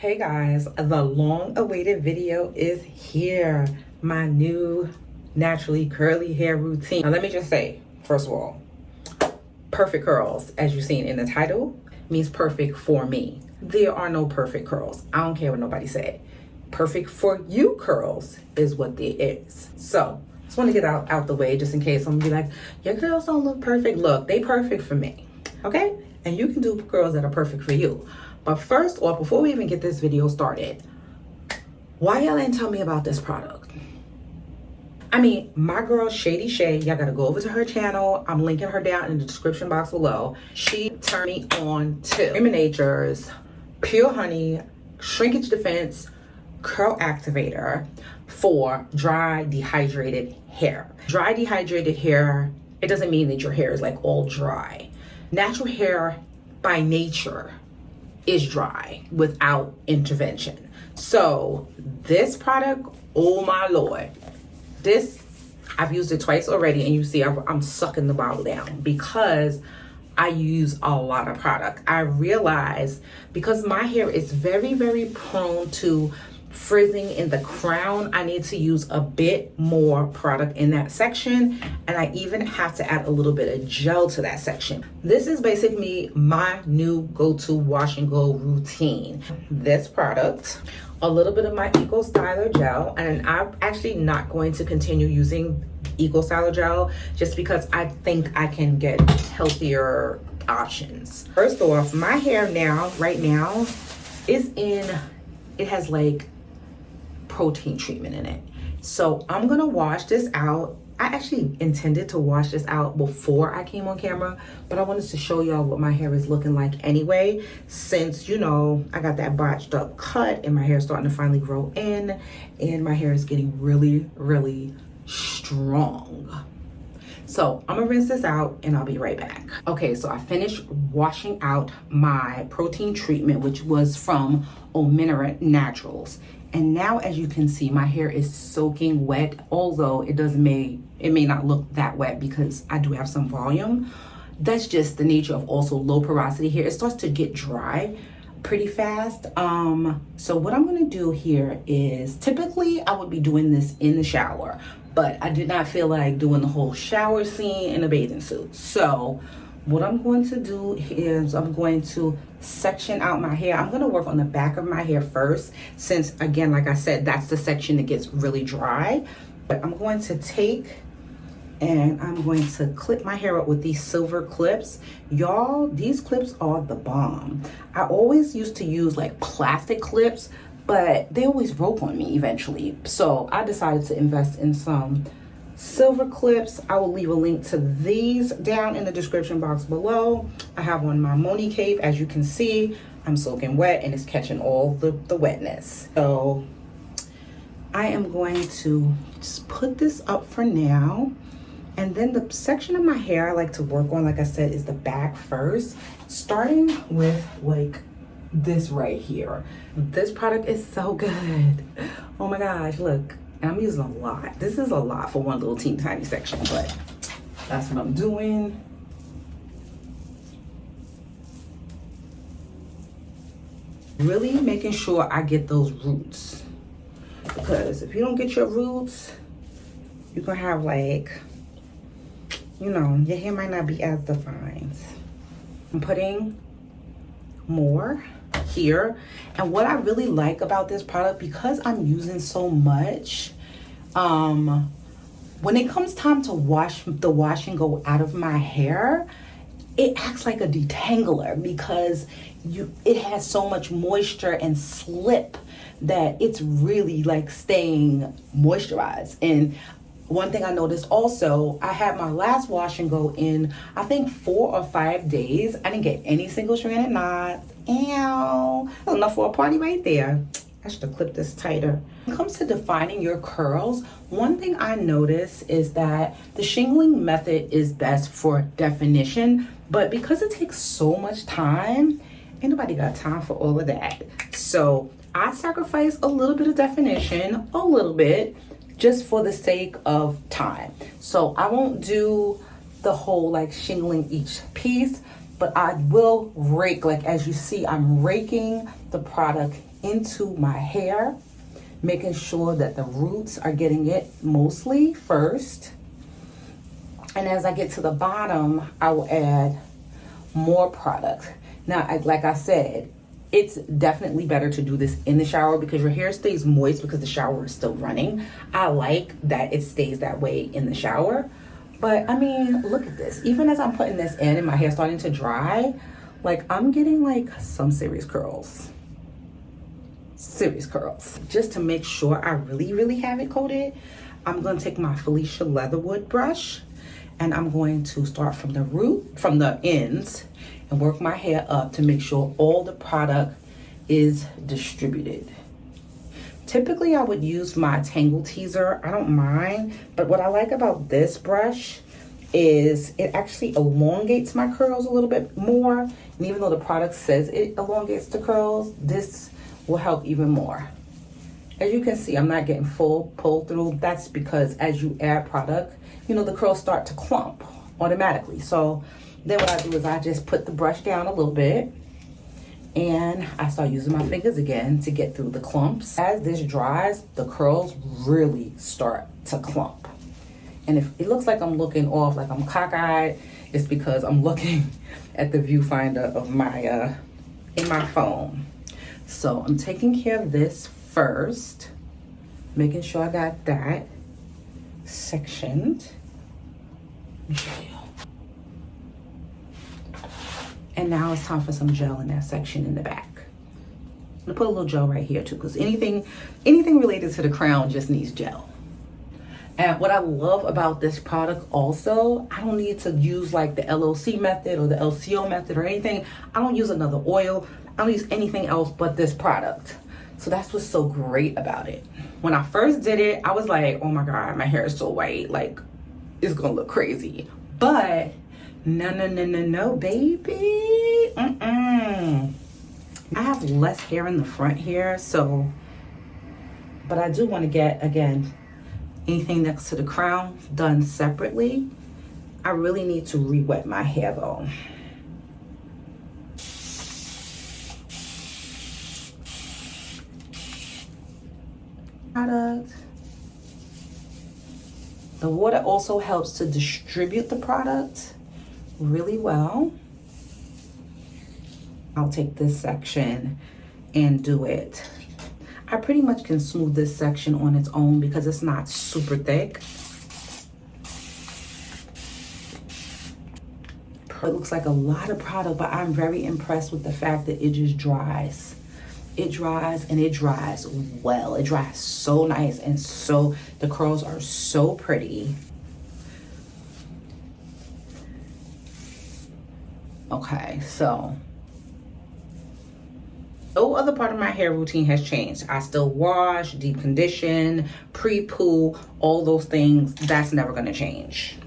Hey guys, the long-awaited video is here. My new naturally curly hair routine. Now let me just say, first of all, perfect curls, as you've seen in the title, means perfect for me. There are no perfect curls. I don't care what nobody said. Perfect for you curls is what there is. So, just want to get out the way just in case someone be like, your curls don't look perfect. Look, they perfect for me, okay? And you can do curls that are perfect for you. But first off, before we even get this video started, why y'all didn't tell me about this product? I mean, my girl Shady Shay, y'all gotta go over to her channel. I'm linking her down in the description box below. She turned me on to Human Nature's Pure Honey Shrinkage Defense Curl Activator for dry, dehydrated hair. Dry, dehydrated hair, it doesn't mean that your hair is like all dry. Natural hair by nature is dry without intervention. So this product, oh my Lord, this, I've used it twice already, and you see I'm sucking the bottle down because I use a lot of product. I realize because my hair is very, very prone to frizzing in the crown, I need to use a bit more product in that section, and I even have to add a little bit of gel to that section. This is basically my new go-to wash and go routine. This product, a little bit of my Eco Styler gel, and I'm actually not going to continue using Eco Styler gel just because I think I can get healthier options. First off, my hair now, right now, is in, it has like protein treatment in it. So I'm gonna wash this out. I actually intended to wash this out before I came on camera, but I wanted to show y'all what my hair is looking like anyway, since, you know, I got that botched up cut and my hair is starting to finally grow in, and my hair is getting really, really strong. So I'm gonna rinse this out and I'll be right back. Okay, so I finished washing out my protein treatment, which was from Monii Naturals. And now, as you can see, my hair is soaking wet, although it may not look that wet because I do have some volume. That's just the nature of also low porosity hair. It starts to get dry pretty fast. So what I'm gonna do here is, typically I would be doing this in the shower, but I did not feel like doing the whole shower scene in a bathing suit. So what I'm going to do is I'm going to section out my hair. I'm going to work on the back of my hair first, since again, like I said, that's the section that gets really dry. But I'm going to take and I'm going to clip my hair up with these silver clips. Y'all, these clips are the bomb. I always used to use like plastic clips, but they always broke on me eventually. So I decided to invest in some silver clips. I will leave a link to these down in the description box below. I have on my Monii cape. As you can see, I'm soaking wet and it's catching all the wetness. So I am going to just put this up for now. And then the section of my hair I like to work on, like I said, is the back first, starting with like this right here. This product is so good. Oh my gosh, look. And I'm using a lot. This is a lot for one little teeny tiny section, but that's what I'm doing. Really making sure I get those roots, because if you don't get your roots, you're gonna have like, you know, your hair might not be as defined. I'm putting more here. And what I really like about this product, because I'm using so much, when it comes time to wash the wash and go out of my hair, it acts like a detangler because it has so much moisture and slip that it's really like staying moisturized. And one thing I noticed also, I had my last wash and go in, I think 4 or 5 days. I didn't get any single stranded knots. Ew, that's enough for a party right there. I should have clipped this tighter. When it comes to defining your curls, one thing I notice is that the shingling method is best for definition, but because it takes so much time, ain't nobody got time for all of that. So I sacrifice a little bit of definition, a little bit, just for the sake of time. So I won't do the whole like shingling each piece, but I will rake, like as you see, I'm raking the product into my hair, making sure that the roots are getting it mostly first. And as I get to the bottom, I will add more product. Now, like I said, it's definitely better to do this in the shower because your hair stays moist because the shower is still running. I like that it stays that way in the shower. But I mean, look at this. Even as I'm putting this in and my hair starting to dry, like I'm getting like some serious curls. Serious curls. Just to make sure I really have it coated, I'm going to take my Felicia Leatherwood brush and I'm going to start from the root, from the ends, and work my hair up to make sure all the product is distributed. Typically I would use my Tangle Teaser, I don't mind, but what I like about this brush is it actually elongates my curls a little bit more, and even though the product says it elongates the curls, this will help even more. As you can see, I'm not getting full pull through. That's because as you add product, you know, the curls start to clump automatically. So then what I do is I just put the brush down a little bit and I start using my fingers again to get through the clumps. As this dries, the curls really start to clump. And if it looks like I'm looking off, like I'm cockeyed, it's because I'm looking at the viewfinder of my, in my phone. So I'm taking care of this first, making sure I got that sectioned. Let me show you. And now it's time for some gel in that section in the back. I'm gonna put a little gel right here too, because anything related to the crown just needs gel. And what I love about this product also, I don't need to use like the LOC method or the LCO method or anything. I don't use another oil. I don't use anything else but this product. So that's what's so great about it. When I first did it, I was like, oh my God, my hair is so white. Like, it's gonna look crazy. But no, baby. I have less hair in the front here, so, but I do want to get, again, anything next to the crown done separately. I really need to re-wet my hair though. Product. The water also helps to distribute the product really well. I'll take this section and do it. I pretty much can smooth this section on its own because it's not super thick. It looks like a lot of product, but I'm very impressed with the fact that it just dries. It dries and it dries well. It dries so nice, and so the curls are so pretty. Okay, so no other part of my hair routine has changed. I still wash, deep condition, pre-poo, all those things. That's never gonna change.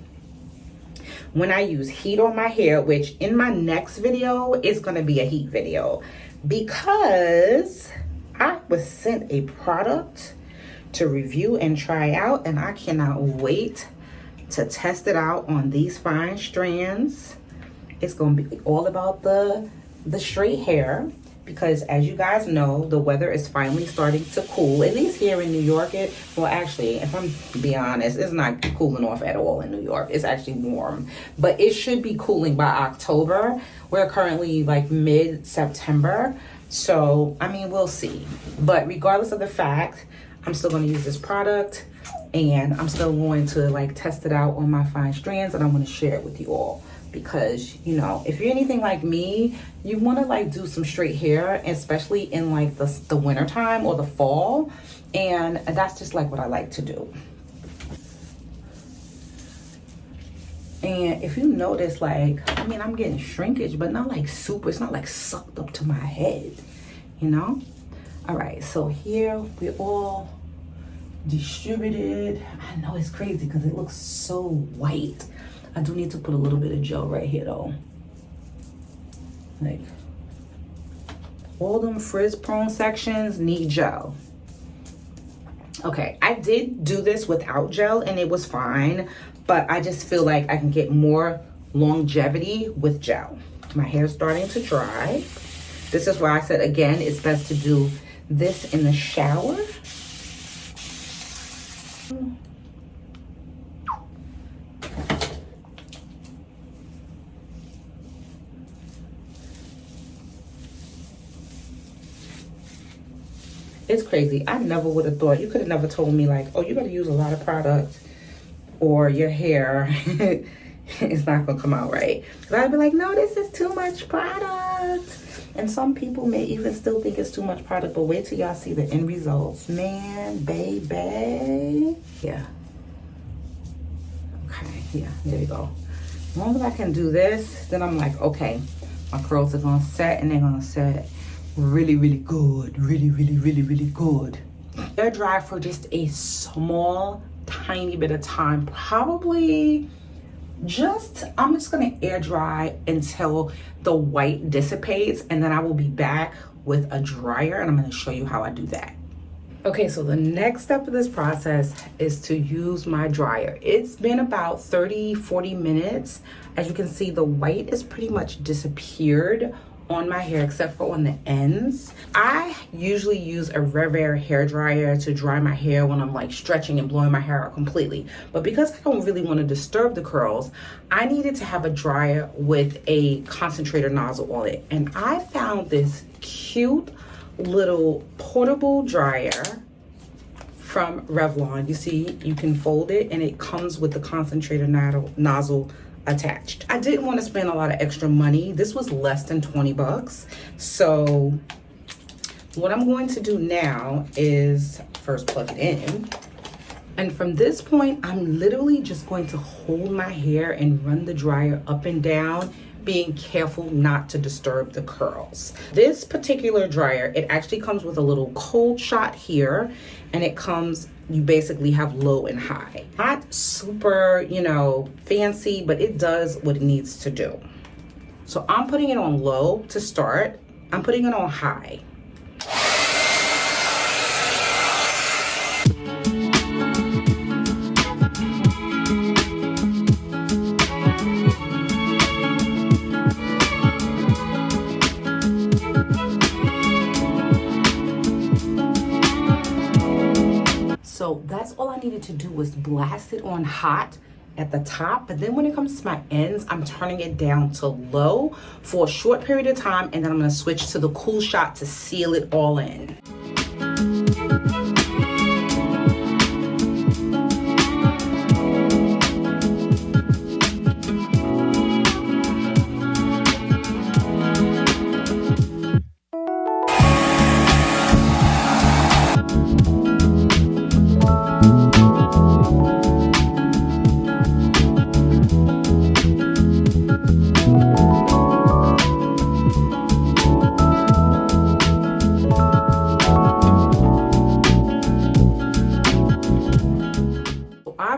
When I use heat on my hair, which in my next video is gonna be a heat video, because I was sent a product to review and try out, and I cannot wait to test it out on these fine strands. It's gonna be all about the straight hair, because as you guys know, the weather is finally starting to cool, at least here in New York. Well, actually, if I'm being honest, it's not cooling off at all in New York. It's actually warm, but it should be cooling by October. We're currently like mid-September, so I mean, we'll see. But regardless of the fact, I'm still going to use this product, and I'm still going to like test it out on my fine strands, and I'm going to share it with you all. Because, you know, if you're anything like me, you want to like do some straight hair, especially in like the winter time or the fall, and that's just like what I like to do. And if you notice, like, I mean, I'm getting shrinkage, but not like super, it's not like sucked up to my head, you know? All right, so here we're all distributed. I know it's crazy because it looks so white. I do need to put a little bit of gel right here though. Like, all them frizz prone sections need gel. Okay, I did do this without gel and it was fine, but I just feel like I can get more longevity with gel. My hair's starting to dry. This is why I said, again, it's best to do this in the shower. It's crazy. I never would have thought, you could have never told me like, oh, you got to use a lot of product or your hair is not going to come out right. Because I'd be like, no, this is too much product. And some people may even still think it's too much product, but wait till y'all see the end results. Man, baby. Yeah. Okay, yeah, there you go. As long as I can do this, then I'm like, okay, my curls are going to set and they're going to set really, really good. Really, really, really, really good. Air dry for just a small, tiny bit of time. Probably I'm just gonna air dry until the white dissipates, and then I will be back with a dryer and I'm gonna show you how I do that. Okay, so the next step of this process is to use my dryer. It's been about 30-40 minutes. As you can see, the white is pretty much disappeared on my hair except for on the ends. I usually use a Revere hair dryer to dry my hair when I'm like stretching and blowing my hair out completely. But because I don't really want to disturb the curls, I needed to have a dryer with a concentrator nozzle on it. And I found this cute little portable dryer from Revlon. You see, you can fold it and it comes with the concentrator nozzle attached. I didn't want to spend a lot of extra money. This was less than 20 bucks. So what I'm going to do now is first plug it in. And from this point, I'm literally just going to hold my hair and run the dryer up and down, being careful not to disturb the curls. This particular dryer, it actually comes with a little cold shot here, and it comes, you basically have low and high. Not super, you know, fancy, but it does what it needs to do. So I'm putting it on low to start. I'm putting it on high. So that's all I needed to do was blast it on hot at the top. But then when it comes to my ends, I'm turning it down to low for a short period of time. And then I'm going to switch to the cool shot to seal it all in.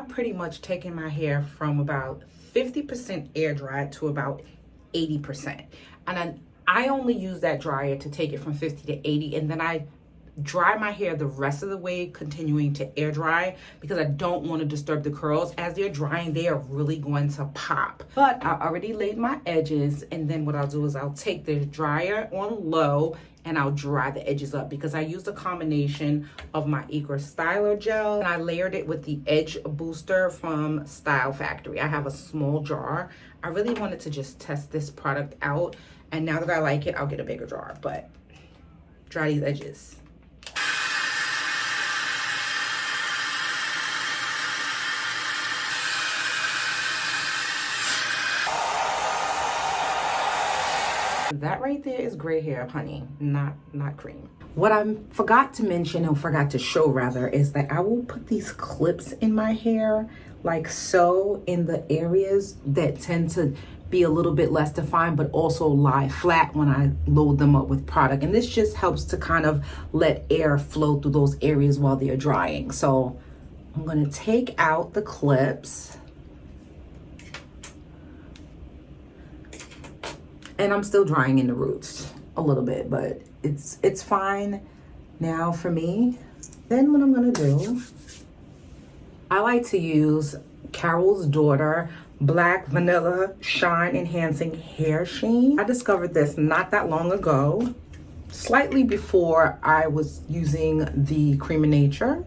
Pretty much taking my hair from about 50% air dry to about 80%. And I only use that dryer to take it from 50 to 80, and then I dry my hair the rest of the way, continuing to air dry, because I don't want to disturb the curls. As they're drying, they are really going to pop. But I already laid my edges, and then what I'll do is I'll take the dryer on low and I'll dry the edges up, because I used a combination of my Eco Styler gel and I layered it with the Edge Booster from Style Factory. I have a small jar. I really wanted to just test this product out, and now that I like it, I'll get a bigger jar. But dry these edges. That right there is gray hair, honey, not cream. What I forgot to mention, or forgot to show rather, is that I will put these clips in my hair like so, in the areas that tend to be a little bit less defined but also lie flat when I load them up with product. And this just helps to kind of let air flow through those areas while they're drying. So I'm gonna take out the clips. And I'm still drying in the roots a little bit, but it's fine now for me. Then what I'm gonna do, I like to use Carol's Daughter Black Vanilla Shine Enhancing Hair Sheen. I discovered this not that long ago, slightly before I was using the Cream of Nature.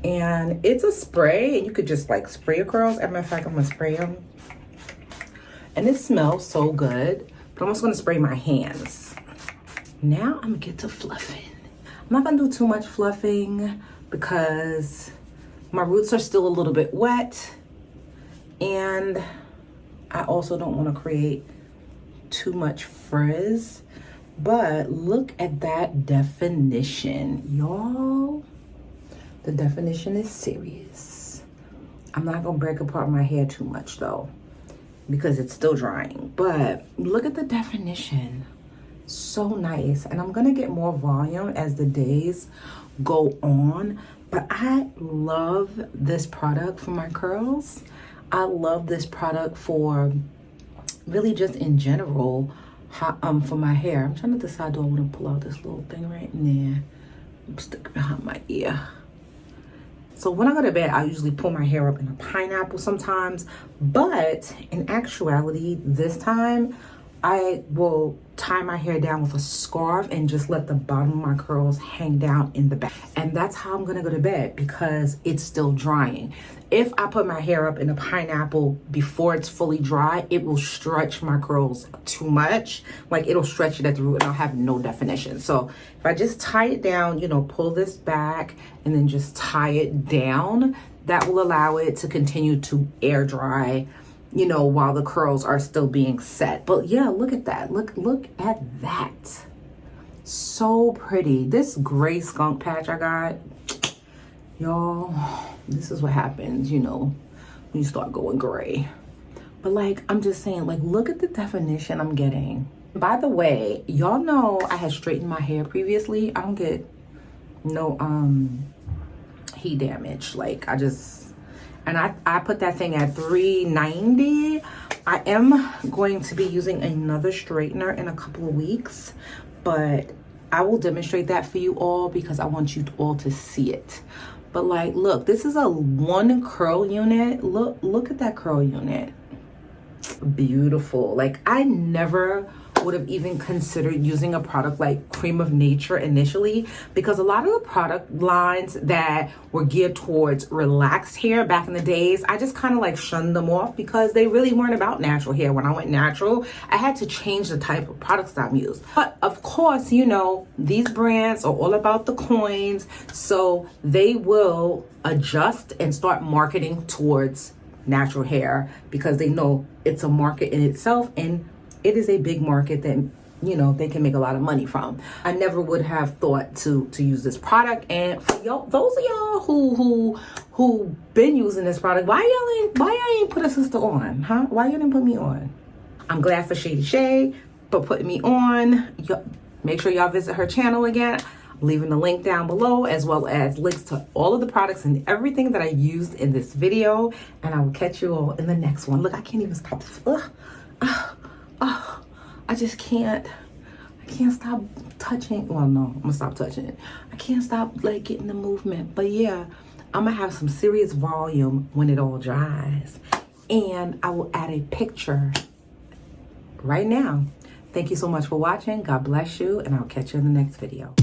And it's a spray, and you could just like spray your curls. As a matter of fact, I'm gonna spray them. And it smells so good, but I'm also gonna spray my hands. Now I'm gonna get to fluffing. I'm not gonna do too much fluffing because my roots are still a little bit wet. And I also don't want to create too much frizz. But look at that definition, y'all. The definition is serious. I'm not going to break apart my hair too much though, because it's still drying. But look at the definition. So nice. And I'm going to get more volume as the days go on. But I love this product for my curls. I love this product for really just in general for my hair. I'm trying to decide, do I want to pull out this little thing right in there? I'm sticking behind my ear. So when I go to bed, I usually pull my hair up in a pineapple sometimes. But in actuality, this time, I will tie my hair down with a scarf and just let the bottom of my curls hang down in the back. And that's how I'm gonna go to bed because it's still drying. If I put my hair up in a pineapple before it's fully dry, it will stretch my curls too much. Like it'll stretch it at the root and I'll have no definition. So if I just tie it down, you know, pull this back and then just tie it down, that will allow it to continue to air dry, you know, while the curls are still being set. But yeah, look at that. Look at that. So pretty. This gray skunk patch I got, y'all, this is what happens, you know, when you start going gray. But like, I'm just saying, like, look at the definition I'm getting. By the way, y'all know I had straightened my hair previously. I don't get no heat damage. Like and I put that thing at 390. I am going to be using another straightener in a couple of weeks, but I will demonstrate that for you all because I want you all to see it. But like, look, this is a 1 curl unit. Look at that curl unit. Beautiful. Like I never would have even considered using a product like Cream of Nature initially, because a lot of the product lines that were geared towards relaxed hair back in the days, I just kind of like shunned them off because they really weren't about natural hair. When I went natural, I had to change the type of products I'm used. But of course, you know, these brands are all about the coins, so they will adjust and start marketing towards natural hair because they know it's a market in itself, and it is a big market that, you know, they can make a lot of money from. I never would have thought to use this product. And for y'all, those of y'all who been using this product, why y'all ain't put a sister on, huh? Why you didn't put me on? I'm glad for Shady Shay for putting me on. Make sure y'all visit her channel again. I'm leaving the link down below, as well as links to all of the products and everything that I used in this video. And I will catch you all in the next one. Look, I can't even stop. I just can't. I can't stop touching. Well, no, I'm gonna stop touching it. I can't stop like getting the movement. But yeah, I'm gonna have some serious volume when it all dries. And I will add a picture right now. Thank you so much for watching. God bless you, and I'll catch you in the next video.